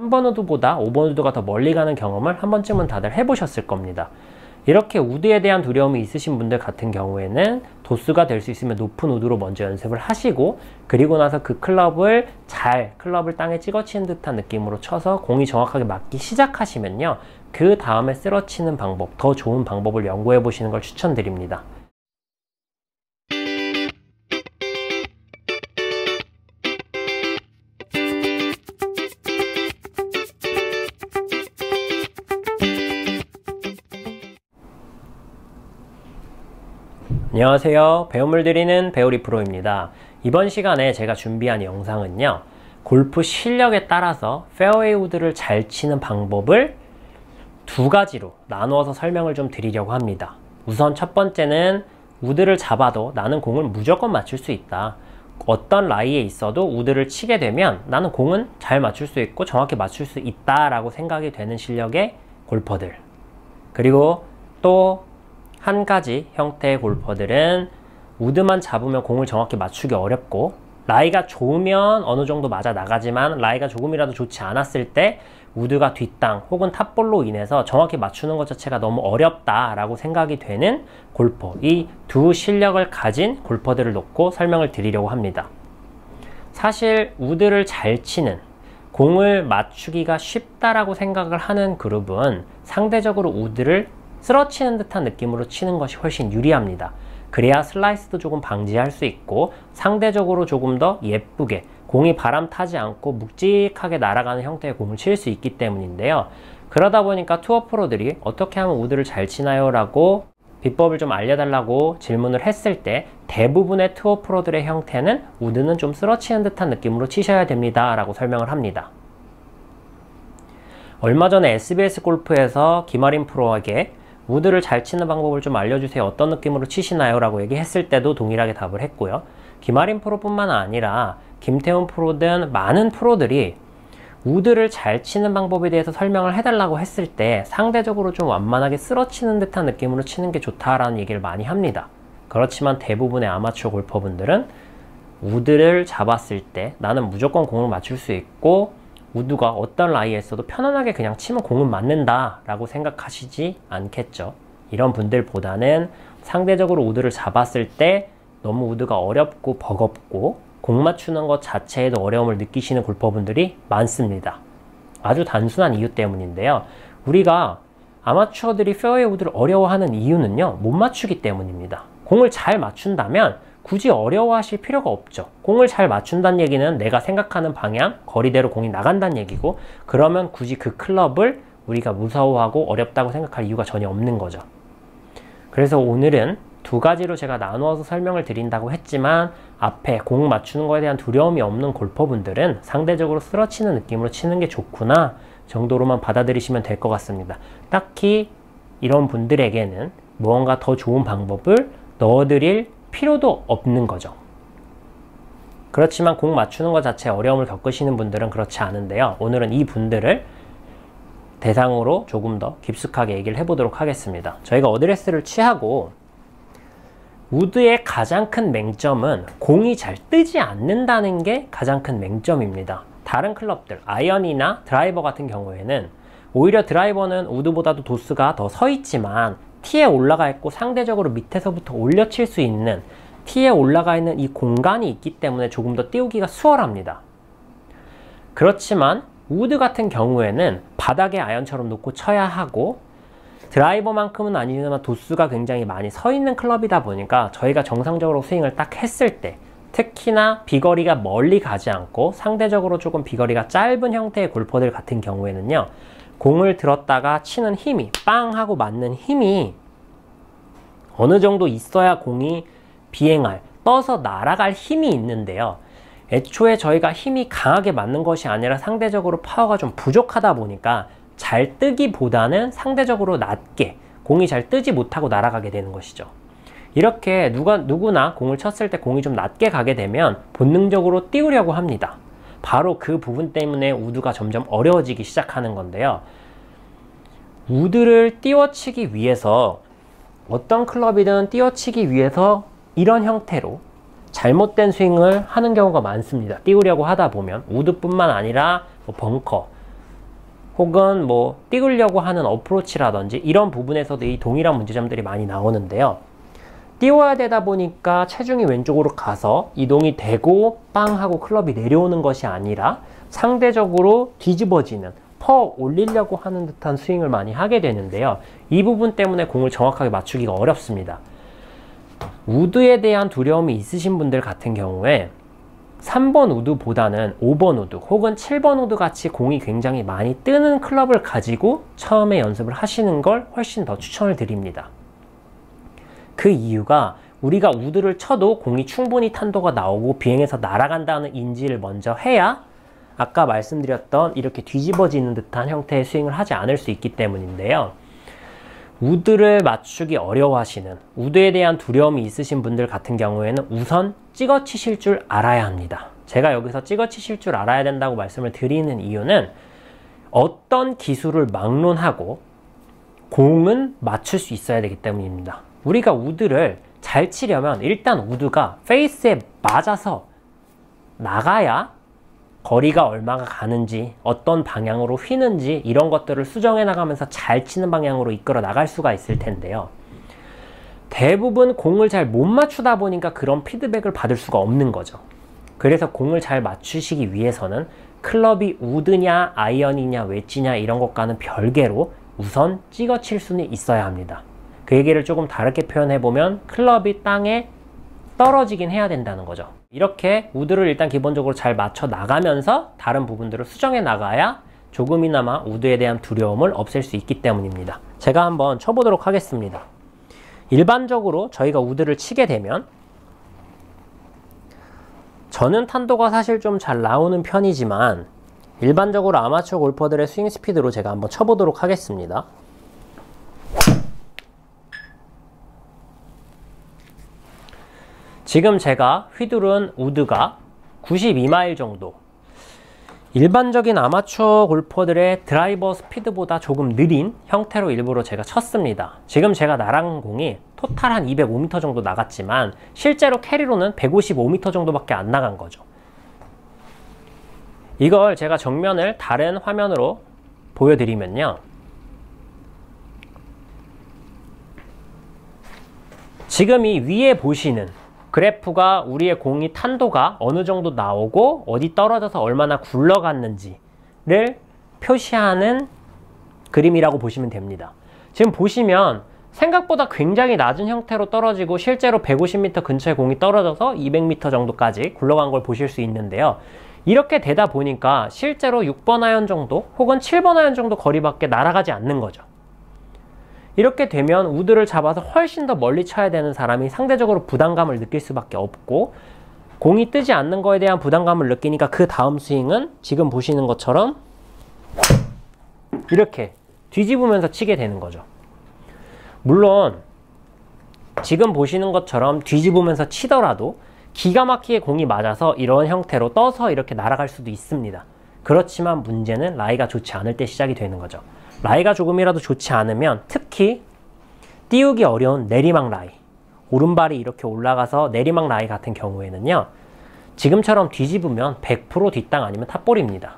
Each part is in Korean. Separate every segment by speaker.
Speaker 1: 3번 우드보다 5번 우드가 더 멀리 가는 경험을 한 번쯤은 다들 해보셨을 겁니다. 이렇게 우드에 대한 두려움이 있으신 분들 같은 경우에는 도수가 될 수 있으면 높은 우드로 먼저 연습을 하시고, 그리고 나서 그 클럽을 클럽을 땅에 찍어치는 듯한 느낌으로 쳐서 공이 정확하게 맞기 시작하시면요, 그 다음에 쓰러치는 방법, 더 좋은 방법을 연구해 보시는 걸 추천드립니다. 안녕하세요. 배움을 드리는 배우리 프로입니다. 이번 시간에 제가 준비한 영상은요, 골프 실력에 따라서 페어웨이 우드를 잘 치는 방법을 두 가지로 나누어서 설명을 좀 드리려고 합니다. 우선 첫 번째는 우드를 잡아도 나는 공을 무조건 맞출 수 있다. 어떤 라이에 있어도 우드를 치게 되면 나는 공은 잘 맞출 수 있고 정확히 맞출 수 있다 라고 생각이 되는 실력의 골퍼들. 그리고 또 한 가지 형태의 골퍼들은 우드만 잡으면 공을 정확히 맞추기 어렵고, 라이가 좋으면 어느 정도 맞아 나가지만 라이가 조금이라도 좋지 않았을 때 우드가 뒷땅 혹은 탑볼로 인해서 정확히 맞추는 것 자체가 너무 어렵다 라고 생각이 되는 골퍼, 이 두 실력을 가진 골퍼들을 놓고 설명을 드리려고 합니다. 사실 우드를 잘 치는, 공을 맞추기가 쉽다라고 생각을 하는 그룹은 상대적으로 우드를 쓰러치는 듯한 느낌으로 치는 것이 훨씬 유리합니다. 그래야 슬라이스도 조금 방지할 수 있고 상대적으로 조금 더 예쁘게 공이 바람 타지 않고 묵직하게 날아가는 형태의 공을 칠 수 있기 때문인데요. 그러다 보니까 투어 프로들이 어떻게 하면 우드를 잘 치나요? 라고 비법을 좀 알려달라고 질문을 했을 때 대부분의 투어 프로들의 형태는 우드는 좀 쓰러치는 듯한 느낌으로 치셔야 됩니다 라고 설명을 합니다. 얼마 전에 SBS 골프에서 김아린 프로에게 우드를 잘 치는 방법을 좀 알려주세요. 어떤 느낌으로 치시나요? 라고 얘기했을 때도 동일하게 답을 했고요. 김아린 프로뿐만 아니라 김태훈 프로 등 많은 프로들이 우드를 잘 치는 방법에 대해서 설명을 해달라고 했을 때 상대적으로 좀 완만하게 쓰러치는 듯한 느낌으로 치는 게 좋다라는 얘기를 많이 합니다. 그렇지만 대부분의 아마추어 골퍼분들은 우드를 잡았을 때 나는 무조건 공을 맞출 수 있고 우드가 어떤 라이에서도 편안하게 그냥 치면 공은 맞는다 라고 생각하시지 않겠죠. 이런 분들보다는 상대적으로 우드를 잡았을 때 너무 우드가 어렵고 버겁고 공 맞추는 것 자체에도 어려움을 느끼시는 골퍼분들이 많습니다. 아주 단순한 이유 때문인데요. 우리가 아마추어들이 페어웨이 우드를 어려워하는 이유는요, 못 맞추기 때문입니다. 공을 잘 맞춘다면 굳이 어려워하실 필요가 없죠. 공을 잘 맞춘다는 얘기는 내가 생각하는 방향, 거리대로 공이 나간다는 얘기고, 그러면 굳이 그 클럽을 우리가 무서워하고 어렵다고 생각할 이유가 전혀 없는 거죠. 그래서 오늘은 두 가지로 제가 나누어서 설명을 드린다고 했지만 앞에 공 맞추는 거에 대한 두려움이 없는 골퍼분들은 상대적으로 쓰러치는 느낌으로 치는 게 좋구나 정도로만 받아들이시면 될 것 같습니다. 딱히 이런 분들에게는 무언가 더 좋은 방법을 넣어드릴 필요도 없는 거죠. 그렇지만 공 맞추는 것 자체에 어려움을 겪으시는 분들은 그렇지 않은데요. 오늘은 이 분들을 대상으로 조금 더 깊숙하게 얘기를 해보도록 하겠습니다. 저희가 어드레스를 취하고 우드의 가장 큰 맹점은 공이 잘 뜨지 않는다는 게 가장 큰 맹점입니다. 다른 클럽들, 아이언이나 드라이버 같은 경우에는 오히려 드라이버는 우드보다도 도수가 더 서 있지만 티에 올라가 있고 상대적으로 밑에서부터 올려 칠 수 있는, 티에 올라가 있는 이 공간이 있기 때문에 조금 더 띄우기가 수월합니다. 그렇지만 우드 같은 경우에는 바닥에 아이언처럼 놓고 쳐야 하고 드라이버만큼은 아니지만 도수가 굉장히 많이 서 있는 클럽이다 보니까 저희가 정상적으로 스윙을 딱 했을 때, 특히나 비거리가 멀리 가지 않고 상대적으로 조금 비거리가 짧은 형태의 골퍼들 같은 경우에는요, 공을 들었다가 치는 힘이, 빵 하고 맞는 힘이 어느 정도 있어야 공이 비행할, 떠서 날아갈 힘이 있는데요. 애초에 저희가 힘이 강하게 맞는 것이 아니라 상대적으로 파워가 좀 부족하다 보니까 잘 뜨기보다는 상대적으로 낮게 공이 잘 뜨지 못하고 날아가게 되는 것이죠. 이렇게 누구나 공을 쳤을 때 공이 좀 낮게 가게 되면 본능적으로 띄우려고 합니다. 바로 그 부분 때문에 우드가 점점 어려워지기 시작하는 건데요. 우드를 띄워치기 위해서, 어떤 클럽이든 띄워치기 위해서 이런 형태로 잘못된 스윙을 하는 경우가 많습니다. 띄우려고 하다 보면 우드뿐만 아니라 벙커, 혹은 뭐 띄우려고 하는 어프로치라든지 이런 부분에서도 이 동일한 문제점들이 많이 나오는데요. 띄워야 되다 보니까 체중이 왼쪽으로 가서 이동이 되고 빵 하고 클럽이 내려오는 것이 아니라 상대적으로 뒤집어지는 퍼 올리려고 하는 듯한 스윙을 많이 하게 되는데요. 이 부분 때문에 공을 정확하게 맞추기가 어렵습니다. 우드에 대한 두려움이 있으신 분들 같은 경우에 3번 우드보다는 5번 우드 혹은 7번 우드 같이 공이 굉장히 많이 뜨는 클럽을 가지고 처음에 연습을 하시는 걸 훨씬 더 추천을 드립니다. 그 이유가 우리가 우드를 쳐도 공이 충분히 탄도가 나오고 비행해서 날아간다는 인지를 먼저 해야 아까 말씀드렸던 이렇게 뒤집어지는 듯한 형태의 스윙을 하지 않을 수 있기 때문인데요. 우드를 맞추기 어려워하시는, 우드에 대한 두려움이 있으신 분들 같은 경우에는 우선 찍어 치실 줄 알아야 합니다. 제가 여기서 찍어 치실 줄 알아야 된다고 말씀을 드리는 이유는 어떤 기술을 막론하고 공은 맞출 수 있어야 되기 때문입니다. 우리가 우드를 잘 치려면 일단 우드가 페이스에 맞아서 나가야 거리가 얼마가 가는지, 어떤 방향으로 휘는지 이런 것들을 수정해 나가면서 잘 치는 방향으로 이끌어 나갈 수가 있을 텐데요. 대부분 공을 잘 못 맞추다 보니까 그런 피드백을 받을 수가 없는 거죠. 그래서 공을 잘 맞추시기 위해서는 클럽이 우드냐 아이언이냐 웨지냐 이런 것과는 별개로 우선 찍어 칠 수는 있어야 합니다. 그 얘기를 조금 다르게 표현해보면 클럽이 땅에 떨어지긴 해야 된다는 거죠. 이렇게 우드를 일단 기본적으로 잘 맞춰 나가면서 다른 부분들을 수정해 나가야 조금이나마 우드에 대한 두려움을 없앨 수 있기 때문입니다. 제가 한번 쳐보도록 하겠습니다. 일반적으로 저희가 우드를 치게 되면 저는 탄도가 사실 좀 잘 나오는 편이지만 일반적으로 아마추어 골퍼들의 스윙 스피드로 제가 한번 쳐보도록 하겠습니다. 지금 제가 휘두른 우드가 92마일 정도, 일반적인 아마추어 골퍼들의 드라이버 스피드보다 조금 느린 형태로 일부러 제가 쳤습니다. 지금 제가 날아간 공이 토탈 한 205m 정도 나갔지만 실제로 캐리로는 155m 정도밖에 안 나간 거죠. 이걸 제가 정면을 다른 화면으로 보여드리면요, 지금 이 위에 보시는 그래프가 우리의 공이 탄도가 어느 정도 나오고 어디 떨어져서 얼마나 굴러갔는지를 표시하는 그림이라고 보시면 됩니다. 지금 보시면 생각보다 굉장히 낮은 형태로 떨어지고 실제로 150m 근처에 공이 떨어져서 200m 정도까지 굴러간 걸 보실 수 있는데요. 이렇게 되다 보니까 실제로 6번 아이언 정도 혹은 7번 아이언 정도 거리밖에 날아가지 않는 거죠. 이렇게 되면 우드를 잡아서 훨씬 더 멀리 쳐야 되는 사람이 상대적으로 부담감을 느낄 수밖에 없고, 공이 뜨지 않는 거에 대한 부담감을 느끼니까 그 다음 스윙은 지금 보시는 것처럼 이렇게 뒤집으면서 치게 되는 거죠. 물론 지금 보시는 것처럼 뒤집으면서 치더라도 기가 막히게 공이 맞아서 이런 형태로 떠서 이렇게 날아갈 수도 있습니다. 그렇지만 문제는 라이가 좋지 않을 때 시작이 되는 거죠. 라이가 조금이라도 좋지 않으면 특히 띄우기 어려운 내리막 라이, 오른발이 이렇게 올라가서 내리막 라이 같은 경우에는요, 지금처럼 뒤집으면 100% 뒷땅 아니면 탑볼입니다.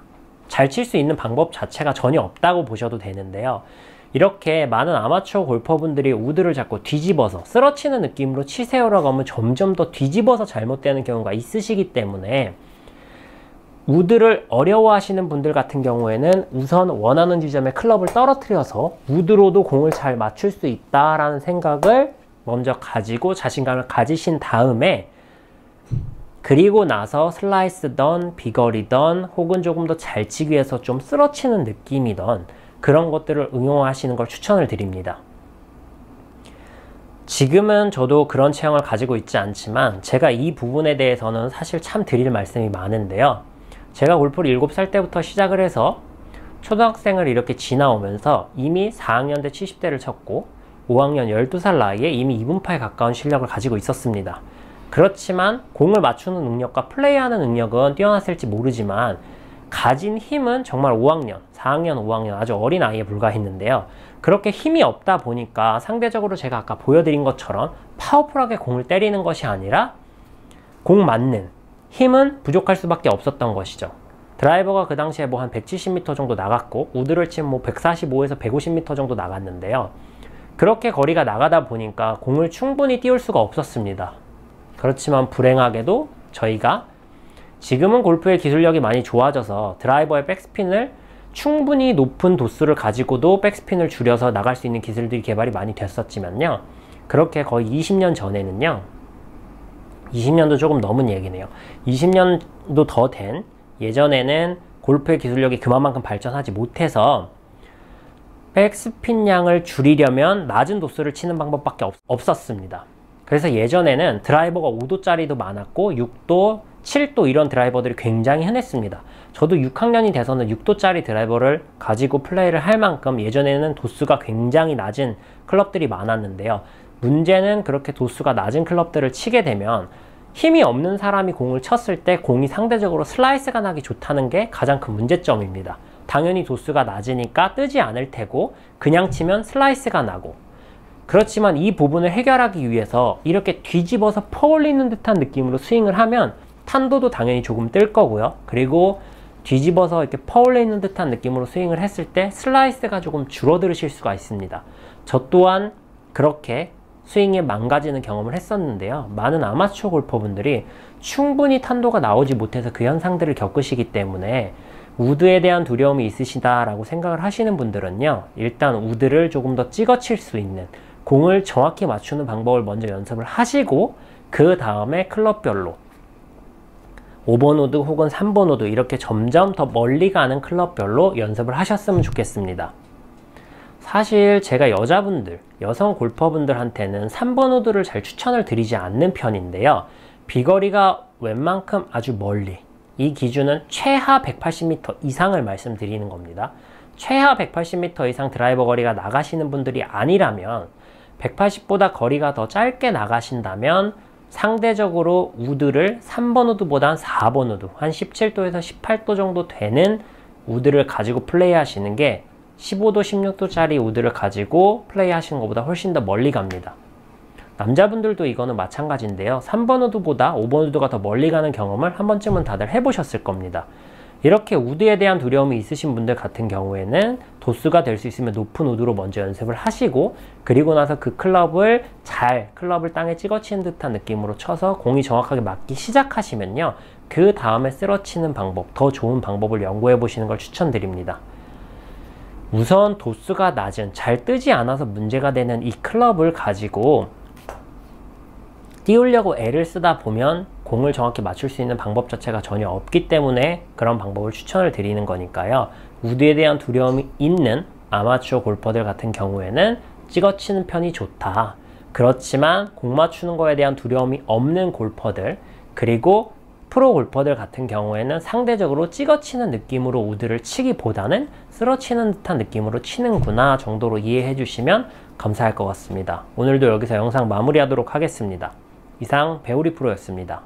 Speaker 1: 잘 칠 수 있는 방법 자체가 전혀 없다고 보셔도 되는데요. 이렇게 많은 아마추어 골퍼분들이 우드를 자꾸 뒤집어서 쓰러치는 느낌으로 치세요라고 하면 점점 더 뒤집어서 잘못되는 경우가 있으시기 때문에 우드를 어려워하시는 분들 같은 경우에는 우선 원하는 지점에 클럽을 떨어뜨려서 우드로도 공을 잘 맞출 수 있다라는 생각을 먼저 가지고 자신감을 가지신 다음에, 그리고 나서 슬라이스던 비거리던 혹은 조금 더 잘 치기 위해서 좀 쓰러치는 느낌이던 그런 것들을 응용하시는 걸 추천을 드립니다. 지금은 저도 그런 체형을 가지고 있지 않지만 제가 이 부분에 대해서는 사실 참 드릴 말씀이 많은데요. 제가 골프를 7살 때부터 시작을 해서 초등학생을 이렇게 지나오면서 이미 4학년 때 70대를 쳤고 5학년 12살 나이에 이미 2분파에 가까운 실력을 가지고 있었습니다. 그렇지만 공을 맞추는 능력과 플레이하는 능력은 뛰어났을지 모르지만 가진 힘은 정말 5학년, 4학년, 5학년 아주 어린 아이에 불과했는데요. 그렇게 힘이 없다 보니까 상대적으로 제가 아까 보여드린 것처럼 파워풀하게 공을 때리는 것이 아니라 공 맞는 힘은 부족할 수밖에 없었던 것이죠. 드라이버가 그 당시에 뭐 한 170m 정도 나갔고 우드를 치면 뭐 145에서 150m 정도 나갔는데요. 그렇게 거리가 나가다 보니까 공을 충분히 띄울 수가 없었습니다. 그렇지만 불행하게도 저희가 지금은 골프의 기술력이 많이 좋아져서 드라이버의 백스핀을 충분히 높은 도수를 가지고도 백스핀을 줄여서 나갈 수 있는 기술들이 개발이 많이 됐었지만요. 그렇게 거의 20년 전에는요. 20년도 조금 넘은 얘기네요. 20년도 더 된 예전에는 골프의 기술력이 그만큼 발전하지 못해서 백스핀 양을 줄이려면 낮은 도수를 치는 방법밖에 없었습니다. 그래서 예전에는 드라이버가 5도짜리도 많았고 6도, 7도 이런 드라이버들이 굉장히 흔했습니다. 저도 6학년이 돼서는 6도짜리 드라이버를 가지고 플레이를 할 만큼 예전에는 도수가 굉장히 낮은 클럽들이 많았는데요. 문제는 그렇게 도수가 낮은 클럽들을 치게 되면 힘이 없는 사람이 공을 쳤을 때 공이 상대적으로 슬라이스가 나기 좋다는 게 가장 큰 문제점입니다. 당연히 도수가 낮으니까 뜨지 않을 테고 그냥 치면 슬라이스가 나고, 그렇지만 이 부분을 해결하기 위해서 이렇게 뒤집어서 퍼올리는 듯한 느낌으로 스윙을 하면 탄도도 당연히 조금 뜰 거고요. 그리고 뒤집어서 이렇게 퍼올리는 듯한 느낌으로 스윙을 했을 때 슬라이스가 조금 줄어들으실 수가 있습니다. 저 또한 그렇게 스윙이 망가지는 경험을 했었는데요. 많은 아마추어 골퍼분들이 충분히 탄도가 나오지 못해서 그 현상들을 겪으시기 때문에 우드에 대한 두려움이 있으시다라고 생각을 하시는 분들은요, 일단 우드를 조금 더 찍어 칠 수 있는, 공을 정확히 맞추는 방법을 먼저 연습을 하시고 그 다음에 클럽별로 5번 우드 혹은 3번 우드 이렇게 점점 더 멀리 가는 클럽별로 연습을 하셨으면 좋겠습니다. 사실 제가 여성 골퍼분들한테는 3번 우드를 잘 추천을 드리지 않는 편인데요. 비거리가 웬만큼 아주 멀리, 이 기준은 최하 180m 이상을 말씀드리는 겁니다. 최하 180m 이상 드라이버 거리가 나가시는 분들이 아니라면, 180보다 거리가 더 짧게 나가신다면 상대적으로 우드를 3번 우드보단 4번 우드, 한 17도에서 18도 정도 되는 우드를 가지고 플레이 하시는 게 15도, 16도짜리 우드를 가지고 플레이 하시는 것보다 훨씬 더 멀리 갑니다. 남자분들도 이거는 마찬가지인데요. 3번 우드보다 5번 우드가 더 멀리 가는 경험을 한 번쯤은 다들 해보셨을 겁니다. 이렇게 우드에 대한 두려움이 있으신 분들 같은 경우에는 도수가 될 수 있으면 높은 우드로 먼저 연습을 하시고, 그리고 나서 그 클럽을 땅에 찍어치는 듯한 느낌으로 쳐서 공이 정확하게 맞기 시작하시면요, 그 다음에 쓸어치는 방법, 더 좋은 방법을 연구해 보시는 걸 추천드립니다. 우선 도수가 낮은, 잘 뜨지 않아서 문제가 되는 이 클럽을 가지고 띄우려고 애를 쓰다 보면 공을 정확히 맞출 수 있는 방법 자체가 전혀 없기 때문에 그런 방법을 추천을 드리는 거니까요. 우드에 대한 두려움이 있는 아마추어 골퍼들 같은 경우에는 찍어치는 편이 좋다. 그렇지만 공 맞추는 거에 대한 두려움이 없는 골퍼들, 그리고 프로 골퍼들 같은 경우에는 상대적으로 찍어치는 느낌으로 우드를 치기보다는 쓸어치는 듯한 느낌으로 치는구나 정도로 이해해 주시면 감사할 것 같습니다. 오늘도 여기서 영상 마무리하도록 하겠습니다. 이상 배우리 프로였습니다.